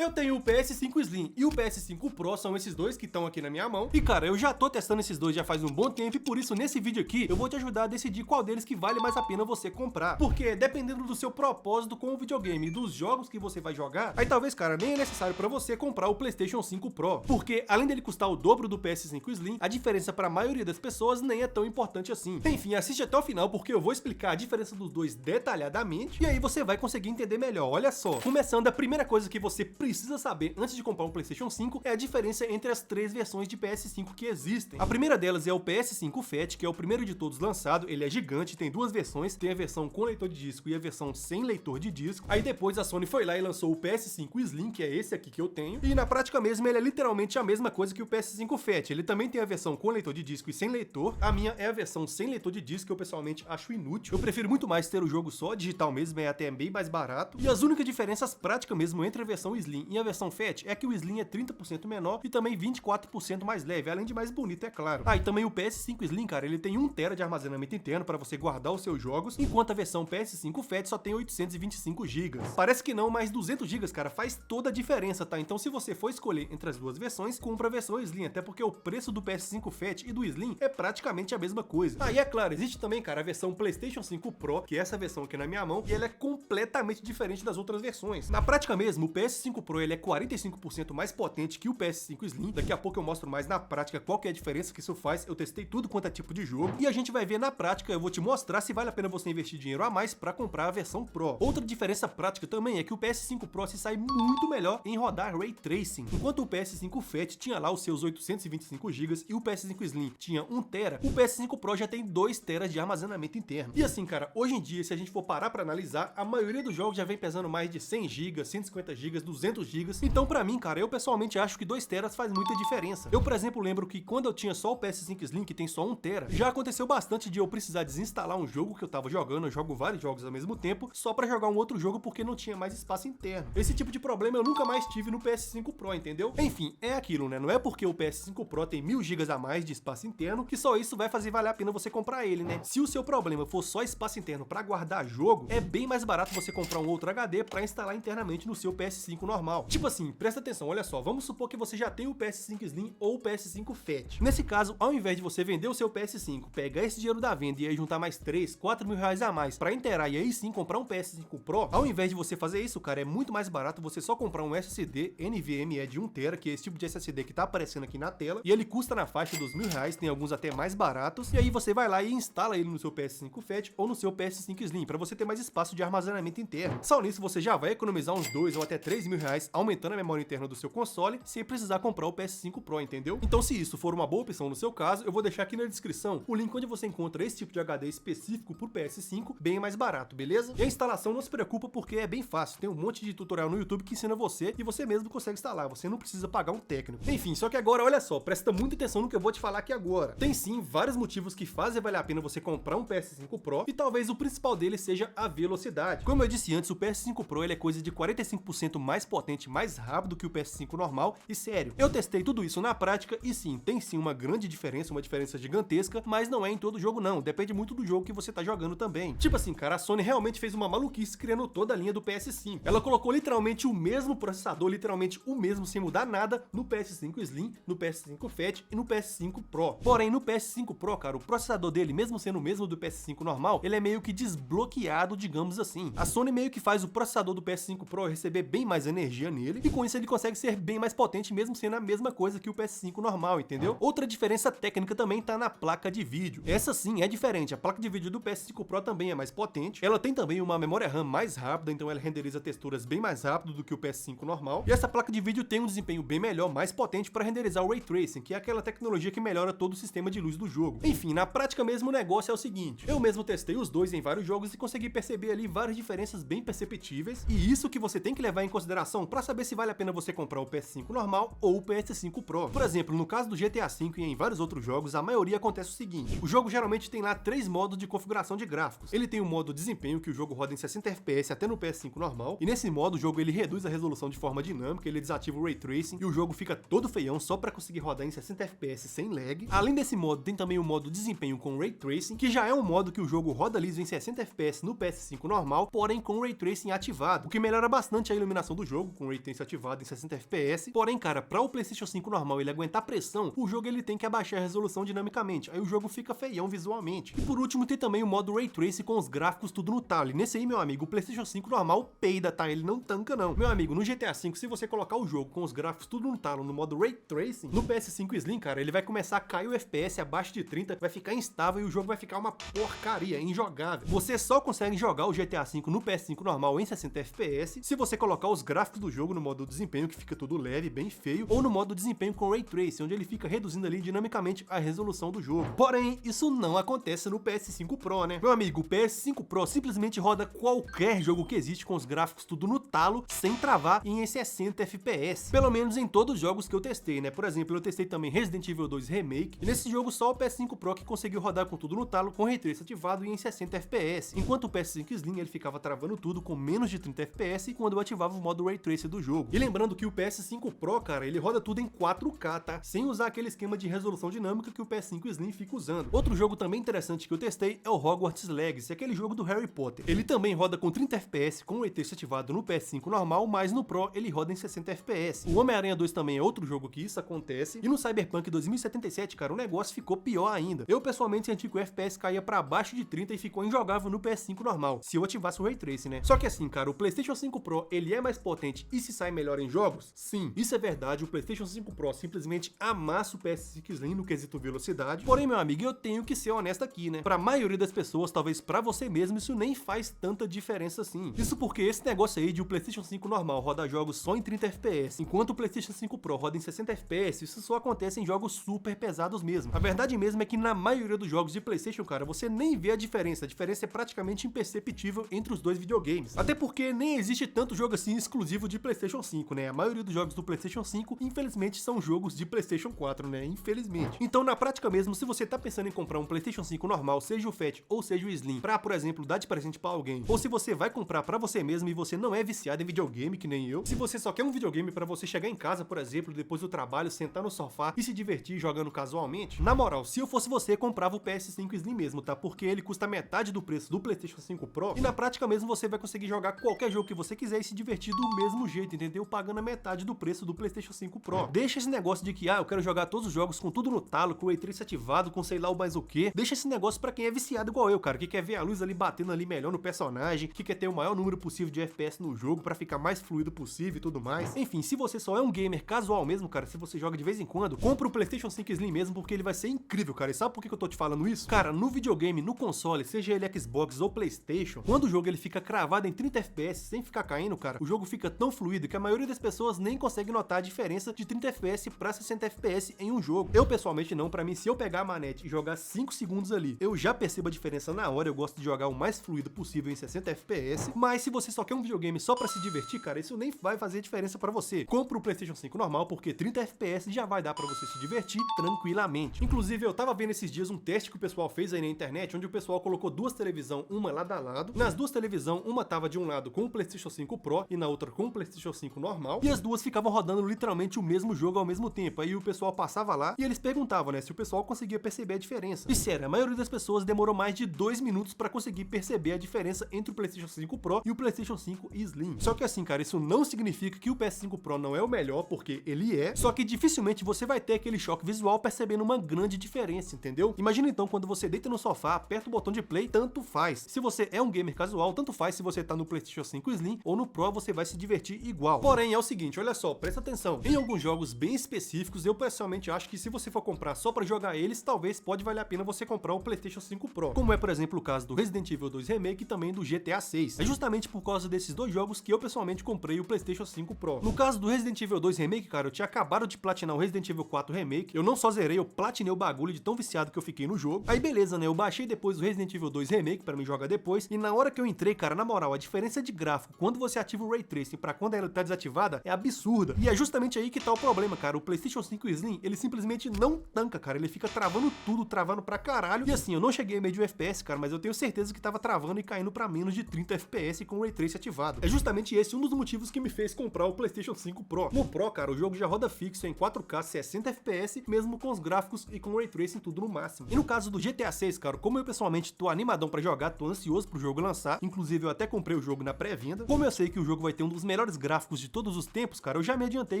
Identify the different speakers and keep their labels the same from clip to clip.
Speaker 1: Eu tenho o PS5 Slim e o PS5 Pro, são esses dois que estão aqui na minha mão. E cara, eu já tô testando esses dois já faz um bom tempo e por isso nesse vídeo aqui eu vou te ajudar a decidir qual deles que vale mais a pena você comprar. Porque dependendo do seu propósito com o videogame e dos jogos que você vai jogar, aí talvez, cara, nem é necessário pra você comprar o PlayStation 5 Pro. Porque além dele custar o dobro do PS5 Slim, a diferença pra maioria das pessoas nem é tão importante assim. Enfim, assiste até o final porque eu vou explicar a diferença dos dois detalhadamente e aí você vai conseguir entender melhor. Olha só, começando, a primeira coisa que você precisa saber antes de comprar um PlayStation 5 é a diferença entre as três versões de PS5 que existem. A primeira delas é o PS5 Fat, que é o primeiro de todos lançado. Ele é gigante, tem duas versões, tem a versão com leitor de disco e a versão sem leitor de disco. Aí depois a Sony foi lá e lançou o PS5 Slim, que é esse aqui que eu tenho, e na prática mesmo ele é literalmente a mesma coisa que o PS5 Fat. Ele também tem a versão com leitor de disco e sem leitor. A minha é a versão sem leitor de disco, que eu pessoalmente acho inútil. Eu prefiro muito mais ter o jogo só digital mesmo, é até bem mais barato. E as únicas diferenças práticas mesmo entre a versão Slim e a versão Fat é que o Slim é 30% menor e também 24% mais leve, além de mais bonito, é claro. Ah, e também o PS5 Slim, cara, ele tem 1 TB de armazenamento interno para você guardar os seus jogos, enquanto a versão PS5 Fat só tem 825 GB. Parece que não, mas 200 GB, cara, faz toda a diferença, tá? Então se você for escolher entre as duas versões, compra a versão Slim, até porque o preço do PS5 Fat e do Slim é praticamente a mesma coisa. Ah, e é claro, existe também, cara, a versão PlayStation 5 Pro, que é essa versão aqui na minha mão, e ela é completamente diferente das outras versões. Na prática mesmo, o PS5 Pro ele é 45% mais potente que o PS5 Slim. Daqui a pouco eu mostro mais na prática qual que é a diferença que isso faz. Eu testei tudo quanto é tipo de jogo e a gente vai ver na prática. Eu vou te mostrar se vale a pena você investir dinheiro a mais para comprar a versão Pro. Outra diferença prática também é que o PS5 Pro se sai muito melhor em rodar Ray Tracing. Enquanto o PS5 Fat tinha lá os seus 825 GB e o PS5 Slim tinha 1 TB, o PS5 Pro já tem 2 TB de armazenamento interno. E assim, cara, hoje em dia, se a gente for parar para analisar, a maioria dos jogos já vem pesando mais de 100 GB, 150 GB, 200 GB. Então, pra mim, cara, eu pessoalmente acho que 2 TB faz muita diferença. Eu, por exemplo, lembro que quando eu tinha só o PS5 Slim, que tem só 1 TB, já aconteceu bastante de eu precisar desinstalar um jogo que eu tava jogando. Eu jogo vários jogos ao mesmo tempo, só pra jogar um outro jogo porque não tinha mais espaço interno. Esse tipo de problema eu nunca mais tive no PS5 Pro, entendeu? Enfim, é aquilo, né? Não é porque o PS5 Pro tem 1000 GB a mais de espaço interno que só isso vai fazer valer a pena você comprar ele, né? Se o seu problema for só espaço interno pra guardar jogo, é bem mais barato você comprar um outro HD pra instalar internamente no seu PS5 normal. Tipo assim, presta atenção, olha só, vamos supor que você já tem o PS5 Slim ou o PS5 Fat. Nesse caso, ao invés de você vender o seu PS5, pegar esse dinheiro da venda e aí juntar mais 3, 4 mil reais a mais pra inteirar e aí sim comprar um PS5 Pro, ao invés de você fazer isso, cara, é muito mais barato você só comprar um SSD NVMe de 1 TB, que é esse tipo de SSD que tá aparecendo aqui na tela, e ele custa na faixa dos R$ 1.000, tem alguns até mais baratos, e aí você vai lá e instala ele no seu PS5 Fat ou no seu PS5 Slim, pra você ter mais espaço de armazenamento interno. Só nisso você já vai economizar uns 2 ou até R$ 3.000, aumentando a memória interna do seu console, sem precisar comprar o PS5 Pro, entendeu? Então se isso for uma boa opção no seu caso, eu vou deixar aqui na descrição o link onde você encontra esse tipo de HD específico pro PS5, bem mais barato, beleza? E a instalação não se preocupa porque é bem fácil, tem um monte de tutorial no YouTube que ensina você e você mesmo consegue instalar, você não precisa pagar um técnico. Enfim, só que agora, olha só, presta muita atenção no que eu vou te falar aqui agora. Tem sim vários motivos que fazem valer a pena você comprar um PS5 Pro e talvez o principal deles seja a velocidade. Como eu disse antes, o PS5 Pro ele é coisa de 45% mais potente, mais rápido que o PS5 normal e sério, eu testei tudo isso na prática e sim, tem sim uma grande diferença, uma diferença gigantesca, mas não é em todo jogo não, depende muito do jogo que você tá jogando também. Tipo assim, cara, a Sony realmente fez uma maluquice criando toda a linha do PS5. Ela colocou literalmente o mesmo processador, literalmente o mesmo, sem mudar nada, no PS5 Slim, no PS5 Fat e no PS5 Pro. Porém, no PS5 Pro, cara, o processador dele, mesmo sendo o mesmo do PS5 normal, ele é meio que desbloqueado, digamos assim. A Sony meio que faz o processador do PS5 Pro receber bem mais energia nele, e com isso ele consegue ser bem mais potente, mesmo sendo a mesma coisa que o PS5 normal, entendeu? Outra diferença técnica também tá na placa de vídeo. Essa sim é diferente, a placa de vídeo do PS5 Pro também é mais potente, ela tem também uma memória RAM mais rápida, então ela renderiza texturas bem mais rápido do que o PS5 normal, e essa placa de vídeo tem um desempenho bem melhor, mais potente para renderizar o Ray Tracing, que é aquela tecnologia que melhora todo o sistema de luz do jogo. Enfim, na prática mesmo o negócio é o seguinte, eu mesmo testei os dois em vários jogos e consegui perceber ali várias diferenças bem perceptíveis, e isso que você tem que levar em consideração para saber se vale a pena você comprar o PS5 normal ou o PS5 Pro. Por exemplo, no caso do GTA V e em vários outros jogos, a maioria acontece o seguinte, o jogo geralmente tem lá 3 modos de configuração de gráficos. Ele tem o modo desempenho, que o jogo roda em 60 FPS até no PS5 normal, e nesse modo o jogo ele reduz a resolução de forma dinâmica, ele desativa o Ray Tracing, e o jogo fica todo feião só para conseguir rodar em 60 FPS sem lag. Além desse modo, tem também o modo desempenho com Ray Tracing, que já é um modo que o jogo roda liso em 60 FPS no PS5 normal, porém com Ray Tracing ativado, o que melhora bastante a iluminação do jogo, jogo com Ray Tracing ativado em 60 FPS. Porém, cara, para o PlayStation 5 normal ele aguentar pressão, o jogo ele tem que abaixar a resolução dinamicamente, aí o jogo fica feião visualmente. E por último tem também o modo Ray Tracing com os gráficos tudo no talo. E nesse aí, meu amigo, o PlayStation 5 normal peida, tá? Ele não tanca não. Meu amigo, no GTA V, se você colocar o jogo com os gráficos tudo no talo no modo Ray Tracing, no PS5 Slim, cara, ele vai começar a cair o FPS abaixo de 30, vai ficar instável e o jogo vai ficar uma porcaria, injogável. Você só consegue jogar o GTA V no PS5 normal em 60 FPS se você colocar os gráficos do jogo no modo desempenho, que fica tudo leve, bem feio, ou no modo desempenho com Ray Tracing, onde ele fica reduzindo ali dinamicamente a resolução do jogo. Porém, isso não acontece no PS5 Pro, né? Meu amigo, o PS5 Pro simplesmente roda qualquer jogo que existe com os gráficos tudo no talo, sem travar em 60 FPS. Pelo menos em todos os jogos que eu testei, né? Por exemplo, eu testei também Resident Evil 2 Remake, e nesse jogo só o PS5 Pro que conseguiu rodar com tudo no talo, com Ray Tracing ativado e em 60 FPS, enquanto o PS5 Slim ele ficava travando tudo com menos de 30 FPS quando eu ativava o modo Ray Tracing do jogo. E lembrando que o PS5 Pro, cara, ele roda tudo em 4K, tá? Sem usar aquele esquema de resolução dinâmica que o PS5 Slim fica usando. Outro jogo também interessante que eu testei é o Hogwarts Legacy, aquele jogo do Harry Potter. Ele também roda com 30 FPS com o Ray Tracing ativado no PS5 normal, mas no Pro ele roda em 60 FPS. O Homem-Aranha 2 também é outro jogo que isso acontece, e no Cyberpunk 2077, cara, o negócio ficou pior ainda. Eu pessoalmente senti que o FPS caía pra baixo de 30 e ficou injogável no PS5 normal, se eu ativasse o Ray Tracing, né? Só que assim, cara, o PlayStation 5 Pro, ele é mais potente e se sai melhor em jogos? Sim, isso é verdade, o PlayStation 5 Pro simplesmente amassa o PS5 Slim no quesito velocidade. Porém, meu amigo, eu tenho que ser honesto aqui, né? Pra maioria das pessoas, talvez pra você mesmo, isso nem faz tanta diferença assim. Isso porque esse negócio aí de o PlayStation 5 normal rodar jogos só em 30 FPS, enquanto o PlayStation 5 Pro roda em 60 FPS, isso só acontece em jogos super pesados mesmo. A verdade mesmo é que na maioria dos jogos de PlayStation, cara, você nem vê a diferença é praticamente imperceptível entre os dois videogames. Até porque nem existe tanto jogo assim exclusivo de PlayStation 5, né? A maioria dos jogos do PlayStation 5, infelizmente, são jogos de PlayStation 4, né? Infelizmente. Então, na prática mesmo, se você tá pensando em comprar um PlayStation 5 normal, seja o Fat ou seja o Slim, pra, por exemplo, dar de presente pra alguém, ou se você vai comprar pra você mesmo e você não é viciado em videogame, que nem eu, se você só quer um videogame pra você chegar em casa, por exemplo, depois do trabalho, sentar no sofá e se divertir jogando casualmente, na moral, se eu fosse você, comprava o PS5 Slim mesmo, tá? Porque ele custa metade do preço do PlayStation 5 Pro e na prática mesmo você vai conseguir jogar qualquer jogo que você quiser e se divertir do mesmo jeito, entendeu? Pagando a metade do preço do PlayStation 5 Pro. Deixa esse negócio de que, eu quero jogar todos os jogos com tudo no talo, com o Ray Tracing ativado, com sei lá o mais o que. Deixa esse negócio pra quem é viciado igual eu, cara, que quer ver a luz ali batendo ali melhor no personagem, que quer ter o maior número possível de FPS no jogo pra ficar mais fluido possível e tudo mais. Enfim, se você só é um gamer casual mesmo, cara, se você joga de vez em quando, compra o PlayStation 5 Slim mesmo, porque ele vai ser incrível, cara. E sabe por que eu tô te falando isso? Cara, no videogame, no console, seja ele Xbox ou PlayStation, quando o jogo ele fica cravado em 30 FPS sem ficar caindo, cara, o jogo fica tão fluido que a maioria das pessoas nem consegue notar a diferença de 30 FPS pra 60 FPS em um jogo. Eu pessoalmente não, pra mim, se eu pegar a manete e jogar 5 segundos ali, eu já percebo a diferença na hora. Eu gosto de jogar o mais fluido possível em 60 FPS, mas se você só quer um videogame só pra se divertir, cara, isso nem vai fazer diferença pra você. Compra o PlayStation 5 normal, porque 30 FPS já vai dar pra você se divertir tranquilamente. Inclusive, eu tava vendo esses dias um teste que o pessoal fez aí na internet, onde o pessoal colocou duas televisões, uma lado a lado. Nas duas televisões, uma tava de um lado com o PlayStation 5 Pro e na outra com o PlayStation 5 normal, e as duas ficavam rodando literalmente o mesmo jogo ao mesmo tempo. Aí o pessoal passava lá e eles perguntavam, né, se o pessoal conseguia perceber a diferença. E sério, a maioria das pessoas demorou mais de 2 minutos pra conseguir perceber a diferença entre o PlayStation 5 Pro e o PlayStation 5 Slim. Só que assim, cara, isso não significa que o PS5 Pro não é o melhor, porque ele é, só que dificilmente você vai ter aquele choque visual percebendo uma grande diferença, entendeu? Imagina então quando você deita no sofá, aperta o botão de play, tanto faz. Se você é um gamer casual, tanto faz se você tá no PlayStation 5 Slim ou no Pro, você vai se divertir igual. Porém, é o seguinte, olha só, presta atenção. Em alguns jogos bem específicos, eu pessoalmente acho que se você for comprar só pra jogar eles, talvez pode valer a pena você comprar o PlayStation 5 Pro. Como é, por exemplo, o caso do Resident Evil 2 Remake e também do GTA 6. É justamente por causa desses dois jogos que eu pessoalmente comprei o PlayStation 5 Pro. No caso do Resident Evil 2 Remake, cara, eu tinha acabado de platinar o Resident Evil 4 Remake. Eu não só zerei, eu platinei o bagulho de tão viciado que eu fiquei no jogo. Aí beleza, né? Eu baixei depois o Resident Evil 2 Remake pra me jogar depois. E na hora que eu entrei, cara, na moral, a diferença de gráfico quando você ativa o Ray Tracing pra quando ela tá desativada é absurda. E é justamente aí que tá o problema, cara. O PlayStation 5 Slim, ele simplesmente não tanca, cara. Ele fica travando tudo, travando pra caralho. E assim, eu não cheguei a meio de FPS, cara, mas eu tenho certeza que tava travando e caindo pra menos de 30 FPS com o Ray Tracing ativado. É justamente esse um dos motivos que me fez comprar o PlayStation 5 Pro. No Pro, cara, o jogo já roda fixo em 4K 60 FPS, mesmo com os gráficos e com o Ray Tracing tudo no máximo. E no caso do GTA 6, cara, como eu pessoalmente tô animadão pra jogar, tô ansioso pro jogo lançar, inclusive eu até comprei o jogo na pré-venda, como eu sei que o jogo vai ter um dos melhores melhores gráficos de todos os tempos, cara, eu já me adiantei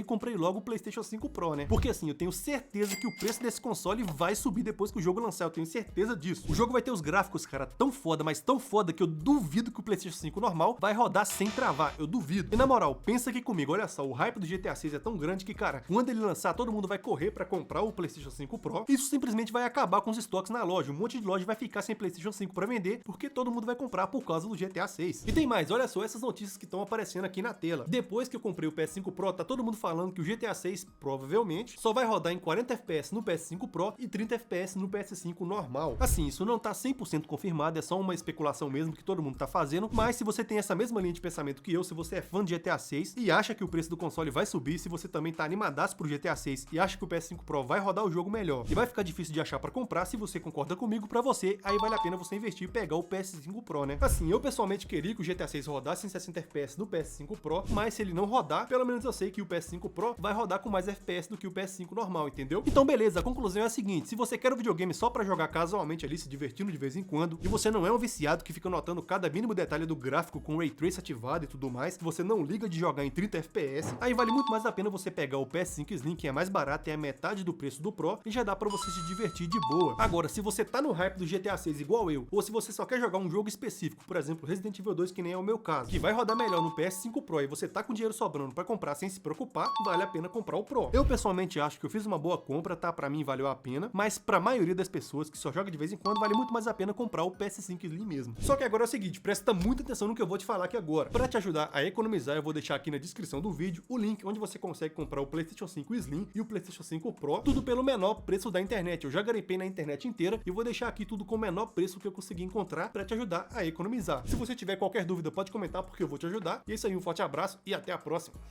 Speaker 1: e comprei logo o PlayStation 5 Pro, né? Porque assim, eu tenho certeza que o preço desse console vai subir depois que o jogo lançar, eu tenho certeza disso. O jogo vai ter os gráficos, cara, tão foda, mas tão foda que eu duvido que o PlayStation 5 normal vai rodar sem travar, eu duvido. E na moral, pensa aqui comigo, olha só, o hype do GTA 6 é tão grande que, cara, quando ele lançar, todo mundo vai correr pra comprar o PlayStation 5 Pro. Isso simplesmente vai acabar com os estoques na loja. Um monte de loja vai ficar sem PlayStation 5 pra vender, porque todo mundo vai comprar por causa do GTA 6. E tem mais, olha só essas notícias que estão aparecendo aqui na tela. Depois que eu comprei o PS5 Pro, tá todo mundo falando que o GTA 6 provavelmente só vai rodar em 40 FPS no PS5 Pro e 30 FPS no PS5 normal. Assim, isso não tá 100% confirmado, é só uma especulação mesmo que todo mundo tá fazendo, mas se você tem essa mesma linha de pensamento que eu, se você é fã de GTA 6 e acha que o preço do console vai subir, se você também tá animadaço pro GTA 6 e acha que o PS5 Pro vai rodar o jogo melhor e vai ficar difícil de achar pra comprar, se você concorda comigo, pra você, aí vale a pena você investir e pegar o PS5 Pro, né? Assim, eu pessoalmente queria que o GTA 6 rodasse em 60 FPS no PS5 Pro, mas se ele não rodar, pelo menos eu sei que o PS5 Pro vai rodar com mais FPS do que o PS5 normal, entendeu? Então beleza, a conclusão é a seguinte, se você quer um videogame só pra jogar casualmente ali, se divertindo de vez em quando, e você não é um viciado que fica notando cada mínimo detalhe do gráfico com o Ray Trace ativado e tudo mais, que você não liga de jogar em 30 FPS, aí vale muito mais a pena você pegar o PS5 Slim, que é mais barato, é a metade do preço do Pro, e já dá pra você se divertir de boa. Agora, se você tá no hype do GTA 6 igual eu, ou se você só quer jogar um jogo específico, por exemplo, Resident Evil 2, que nem é o meu caso, que vai rodar melhor no PS5 Pro e você tá com dinheiro sobrando pra comprar sem se preocupar, vale a pena comprar o Pro. Eu pessoalmente acho que eu fiz uma boa compra, tá? Pra mim valeu a pena, mas pra maioria das pessoas que só joga de vez em quando, vale muito mais a pena comprar o PS5 Slim mesmo. Só que agora é o seguinte, presta muita atenção no que eu vou te falar aqui agora. Pra te ajudar a economizar, eu vou deixar aqui na descrição do vídeo o link onde você consegue comprar o PlayStation 5 Slim e o PlayStation 5 Pro, tudo pelo menor preço da internet. Eu já garimpei na internet inteira e vou deixar aqui tudo com o menor preço que eu consegui encontrar pra te ajudar a economizar. Se você tiver qualquer dúvida, pode comentar porque eu vou te ajudar. E é isso aí, um forte abraço e até a próxima.